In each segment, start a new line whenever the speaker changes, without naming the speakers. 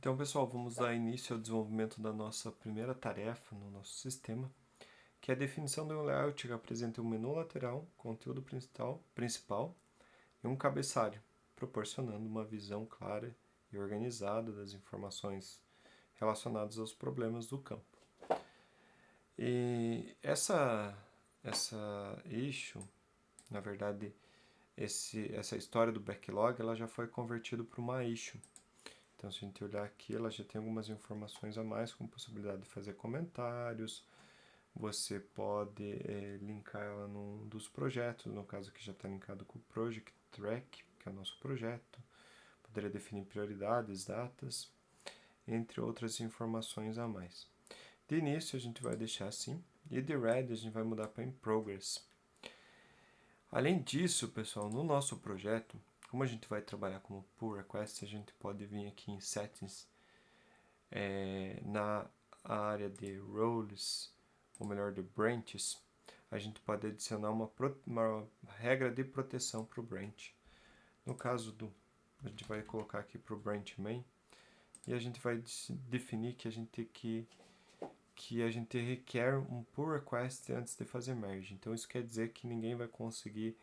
Então, pessoal, vamos dar início ao desenvolvimento da nossa primeira tarefa no nosso sistema, que é a definição de um layout que apresenta um menu lateral, conteúdo principal e um cabeçalho, proporcionando uma visão clara e organizada das informações relacionadas aos problemas do campo. E essa issue, na verdade, essa história do backlog, ela já foi convertida para uma issue. Então, se a gente olhar aqui, ela já tem algumas informações a mais, como possibilidade de fazer comentários. Você pode linkar ela num dos projetos, no caso aqui já está linkado com o Project Track, que é o nosso projeto. Poderia definir prioridades, datas, entre outras informações a mais. De início, a gente vai deixar assim, e de Ready a gente vai mudar para In Progress. Além disso, pessoal, no nosso projeto, como a gente vai trabalhar como pull request, a gente pode vir aqui em Settings, na área de Roles, ou melhor, de Branches, a gente pode adicionar uma regra de proteção para o branch. No caso a gente vai colocar aqui para o branch main, e a gente vai definir que a gente requer um pull request antes de fazer merge. Então isso quer dizer que ninguém vai conseguir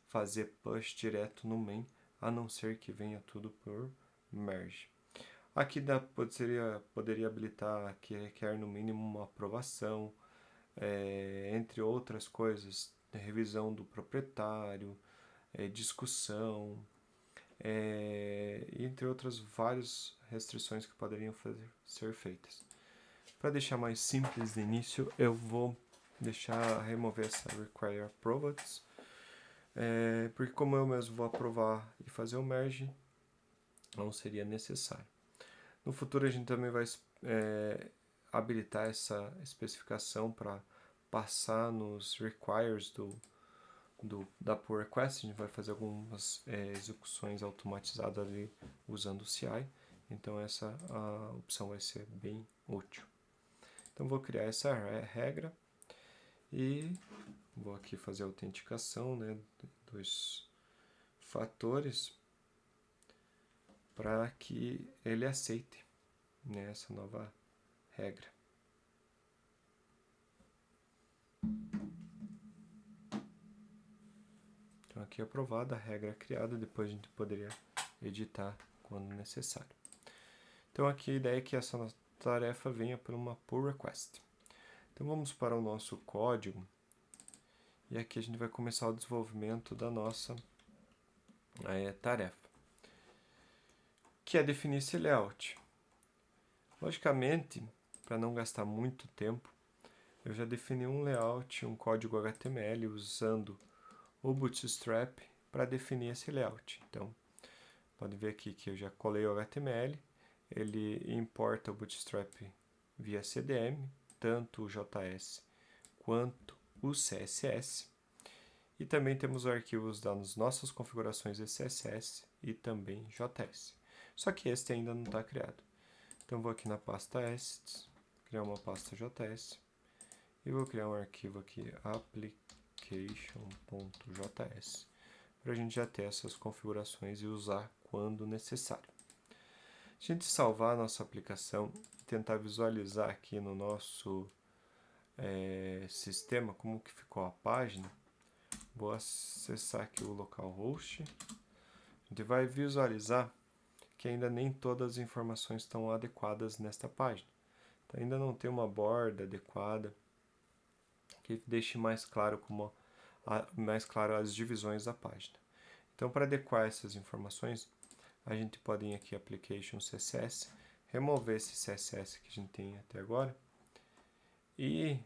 fazer push direto no main, a não ser que venha tudo por merge. Aqui poderia habilitar que requer no mínimo uma aprovação, entre outras coisas, revisão do proprietário, discussão, entre outras várias restrições que poderiam ser feitas. Para deixar mais simples de início, eu vou remover essa require approved, porque como eu mesmo vou aprovar e fazer o merge, não seria necessário. No futuro a gente também vai habilitar essa especificação para passar nos requires da pull request. A gente vai fazer algumas execuções automatizadas ali usando o CI, então essa a opção vai ser bem útil. Então vou criar essa regra e vou aqui fazer a autenticação, né, dos fatores, para que ele aceite, né, essa nova regra. Então aqui é aprovada, a regra é criada, depois a gente poderia editar quando necessário. Então aqui a ideia é que essa tarefa venha por uma pull request. Então vamos para o nosso código, e aqui a gente vai começar o desenvolvimento da nossa tarefa, que é definir esse layout. Logicamente, para não gastar muito tempo, eu já defini um layout, um código HTML usando o Bootstrap para definir esse layout. Então, pode ver aqui que eu já colei o HTML, ele importa o Bootstrap via CDM, tanto o JS quanto o CSS. E também temos arquivos das nossas configurações de CSS e também JS. Só que este ainda não está criado. Então vou aqui na pasta assets, criar uma pasta JS e vou criar um arquivo aqui application.js para a gente já ter essas configurações e usar quando necessário. Se a gente salvar a nossa aplicação e tentar visualizar aqui no nosso sistema como que ficou a página, vou acessar aqui o localhost. A gente vai visualizar que ainda nem todas as informações estão adequadas nesta página. Então, ainda não tem uma borda adequada que deixe mais claro as divisões da página. Então, para adequar essas informações, a gente pode ir aqui em Application CSS, remover esse CSS que a gente tem até agora e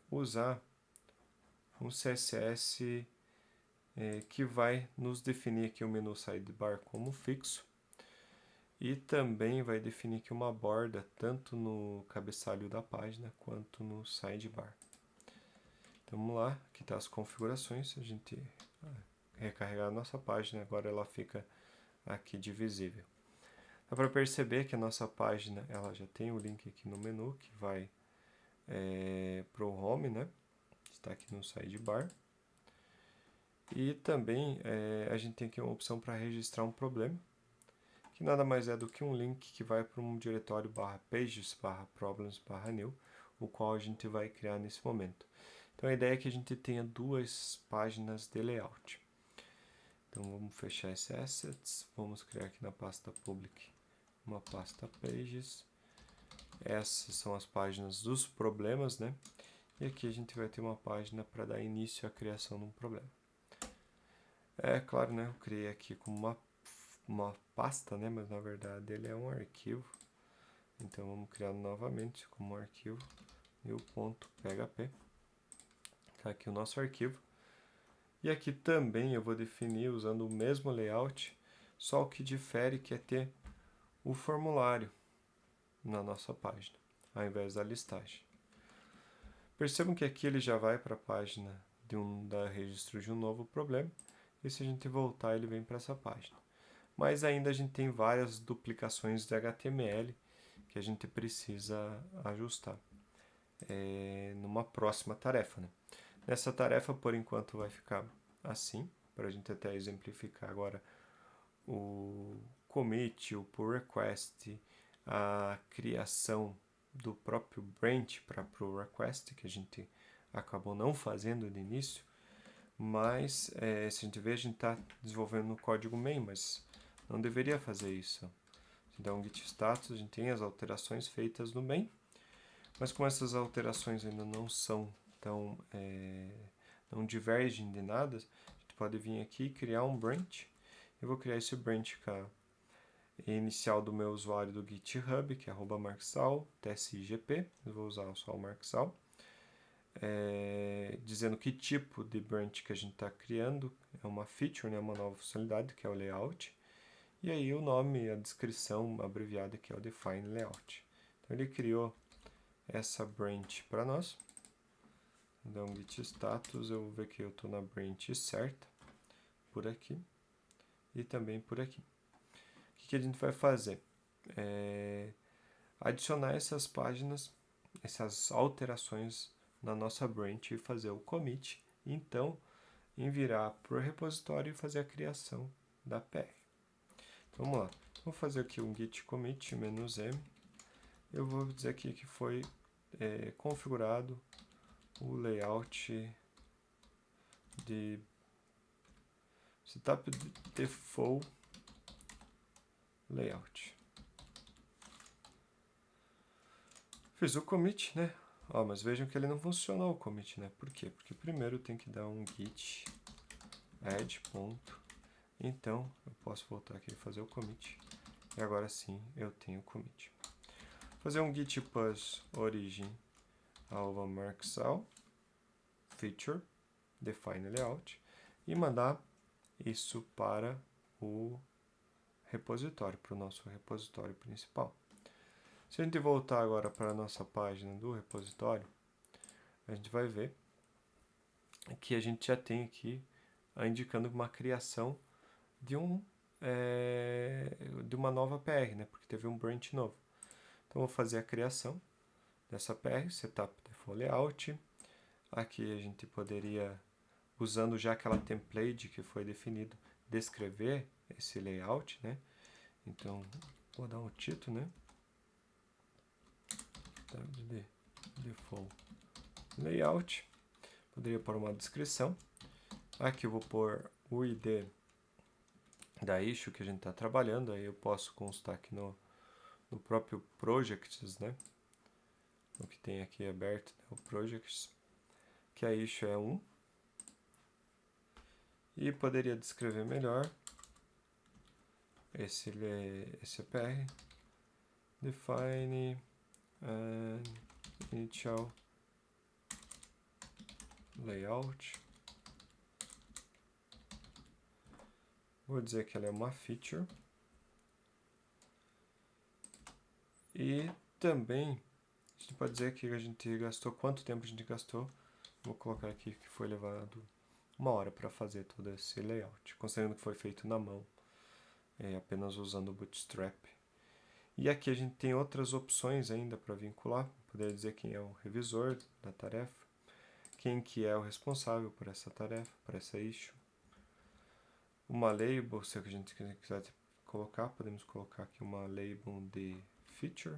usar um CSS que vai nos definir aqui o menu sidebar como fixo e também vai definir aqui uma borda tanto no cabeçalho da página quanto no sidebar. Então vamos lá, aqui está as configurações, a gente recarregar a nossa página, agora ela fica aqui divisível. Dá para perceber que a nossa página ela já tem o link aqui no menu que vai para o home, né? Está aqui no sidebar. E também a gente tem aqui uma opção para registrar um problema, que nada mais é do que um link que vai para um diretório /pages/problems/new, o qual a gente vai criar nesse momento. Então a ideia é que a gente tenha duas páginas de layout. Então vamos fechar esse assets, vamos criar aqui na pasta public uma pasta pages. Essas são as páginas dos problemas, né? E aqui a gente vai ter uma página para dar início à criação de um problema. É claro, né? Eu criei aqui como uma pasta, né? Mas na verdade ele é um arquivo. Então vamos criar novamente como um arquivo new.php. Tá aqui o nosso arquivo. E aqui também eu vou definir usando o mesmo layout, só o que difere que é ter o formulário na nossa página, ao invés da listagem. Percebam que aqui ele já vai para a página da registro de um novo problema, e se a gente voltar ele vem para essa página. Mas ainda a gente tem várias duplicações de HTML que a gente precisa ajustar numa próxima tarefa, né? Nessa tarefa, por enquanto, vai ficar assim, para a gente até exemplificar agora o commit, o pull request, a criação do próprio branch para pull request, que a gente acabou não fazendo de início, mas se a gente ver, a gente está desenvolvendo no código main, mas não deveria fazer isso. Se dá um git status, a gente tem as alterações feitas no main, mas como essas alterações ainda não são tão não divergem de nada, a gente pode vir aqui e criar um branch. Eu vou criar esse branch com a inicial do meu usuário do GitHub, que é @marksal, tsigp, eu vou usar só o marksal, dizendo que tipo de branch que a gente está criando, é uma feature, né, uma nova funcionalidade, que é o layout, e aí o nome, a descrição abreviada, que é o define layout. Então ele criou essa branch para nós. Então git status, eu vou ver que eu estou na branch certa, por aqui, e também por aqui. O que a gente vai fazer? Adicionar essas páginas, essas alterações na nossa branch e fazer o commit, e então enviar para o repositório e fazer a criação da PR. Então, vamos lá. Vou fazer aqui um git commit -m. Eu vou dizer aqui que foi configurado o layout de setup default layout. Fiz o commit, né? Mas vejam que ele não funcionou o commit, né? Por quê? Porque primeiro tem que dar um git add ponto. Então, eu posso voltar aqui e fazer o commit. E agora sim, eu tenho o commit. Fazer um git push origin @marksal feature define layout e mandar isso para o repositório, para o nosso repositório principal. Se a gente voltar agora para a nossa página do repositório, a gente vai ver que a gente já tem aqui indicando uma criação de uma nova PR, né? Porque teve um branch novo. Então, vou fazer a criação dessa PR, setup default layout. Aqui a gente poderia, usando já aquela template que foi definido, descrever esse layout, né? Então, vou dar um título, né? Default layout. Poderia pôr uma descrição. Aqui eu vou pôr o ID da issue que a gente está trabalhando. Aí eu posso constar aqui no próprio projects, né? O que tem aqui aberto, né? O projects, que a issue é 1. E poderia descrever melhor esse PR. Define initial layout. Vou dizer que ela é uma feature. E também a gente pode dizer que a gente gastou, quanto tempo a gente gastou. Vou colocar aqui que foi levado 1 hora para fazer todo esse layout, considerando que foi feito na mão, apenas usando o Bootstrap. E aqui a gente tem outras opções ainda para vincular. Poderia dizer quem é o revisor da tarefa, quem que é o responsável por essa tarefa, por essa issue. Uma label, se a gente quiser colocar? Podemos colocar aqui uma label de feature.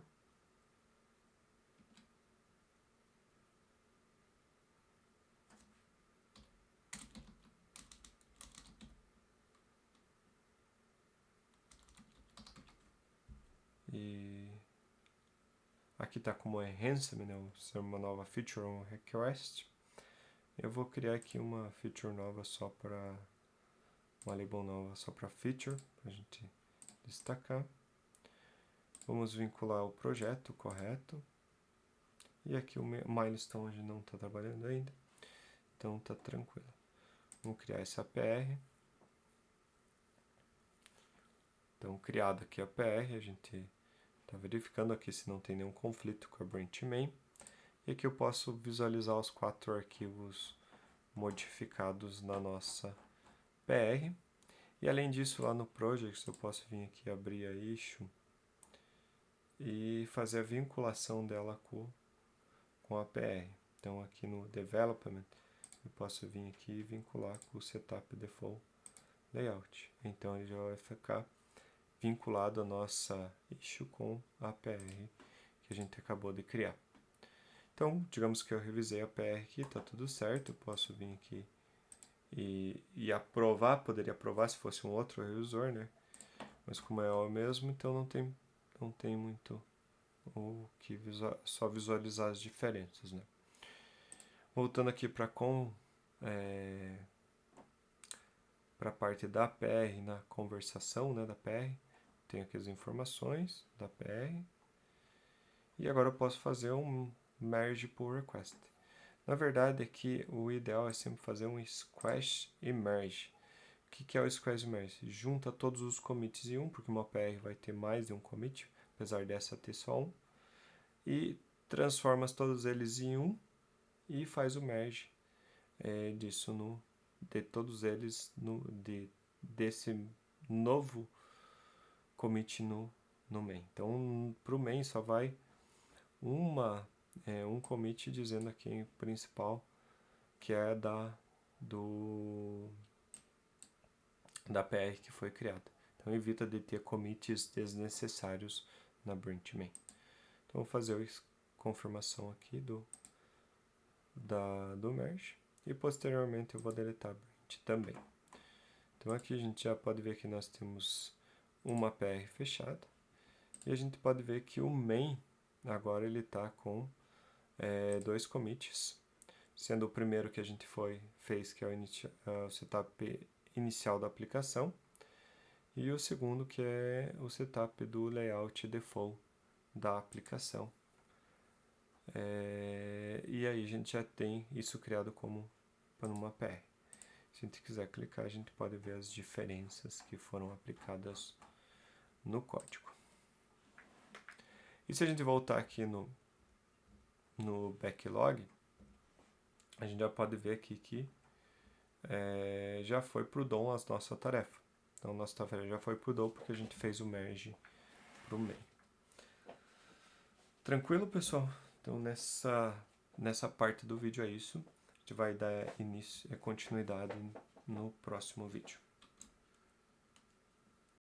E aqui está como enhancement, né? Ser uma nova feature, um request. Eu vou criar aqui uma feature nova só para uma label nova só para feature, para a gente destacar. Vamos vincular o projeto correto. E aqui o milestone a gente não está trabalhando ainda, então está tranquilo. Vamos criar esse APR. Então, criado aqui a APR, a gente está verificando aqui se não tem nenhum conflito com a branch main. E aqui eu posso visualizar os 4 arquivos modificados na nossa PR. E além disso, lá no Projects, eu posso vir aqui abrir a issue e fazer a vinculação dela com a PR. Então, aqui no Development, eu posso vir aqui e vincular com o Setup Default Layout. Então, ele já vai ficar vinculado a nossa issue com a PR que a gente acabou de criar. Então, digamos que eu revisei a PR aqui, está tudo certo, eu posso vir aqui e aprovar, poderia aprovar se fosse um outro revisor, né? Mas como é o mesmo, então não tem muito o que só visualizar as diferenças, né? Voltando aqui para a parte da PR, na conversação, né, da PR, tenho aqui as informações da PR. E agora eu posso fazer um merge pull request. Na verdade, aqui o ideal é sempre fazer um squash e merge. O que é o squash e merge? Junta todos os commits em um, porque uma PR vai ter mais de um commit, apesar dessa ter só um. E transforma todos eles em um e faz o merge disso de todos eles desse novo commit no main. Então, para o main só vai um commit dizendo aqui em principal que é da PR que foi criada. Então, evita de ter commits desnecessários na branch main. Então, vou fazer a confirmação aqui do merge e posteriormente eu vou deletar a branch também. Então, aqui a gente já pode ver que nós temos uma PR fechada e a gente pode ver que o main agora ele está com 2 commits, sendo o primeiro que a gente fez, que é o setup inicial da aplicação, e o segundo que é o setup do layout default da aplicação. E aí a gente já tem isso criado como uma PR. Se a gente quiser clicar, a gente pode ver as diferenças que foram aplicadas no código. E se a gente voltar aqui no backlog, a gente já pode ver aqui que já foi para o DOM a nossa tarefa. Então, nossa tarefa já foi para o DOM porque a gente fez o merge para o main. Tranquilo, pessoal? Então, nessa parte do vídeo é isso. A gente vai dar continuidade no próximo vídeo.